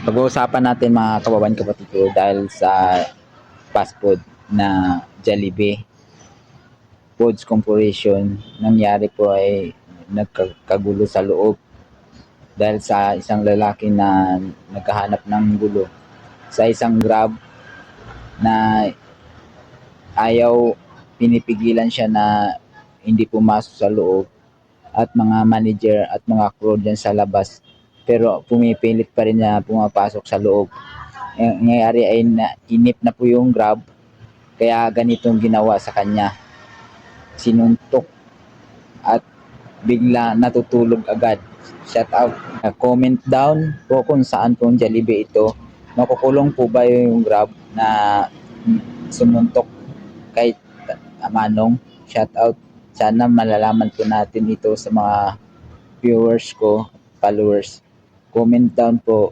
Pag-uusapan natin mga kababayan kapatid ko dahil sa fast food na Jollibee Foods Corporation. Nangyari po ay nagkagulo sa loob dahil sa isang lalaki na naghahanap ng gulo sa isang Grab na ayaw, pinipigilan siya na hindi pumasok sa loob at mga manager at mga crew dyan sa labas, pero pumipilit pa rin na pumapasok sa loob. Ang nangyayari ay inip na po yung Grab, kaya ganitong ginawa sa kanya. Sinuntok at bigla natutulog agad. Shout out. Comment down po kung saan pong Jollibee ito. Makukulong po ba yung Grab na sumuntok kay Manong? Shout out. Sana malalaman po natin ito sa mga viewers ko, followers. Comment down po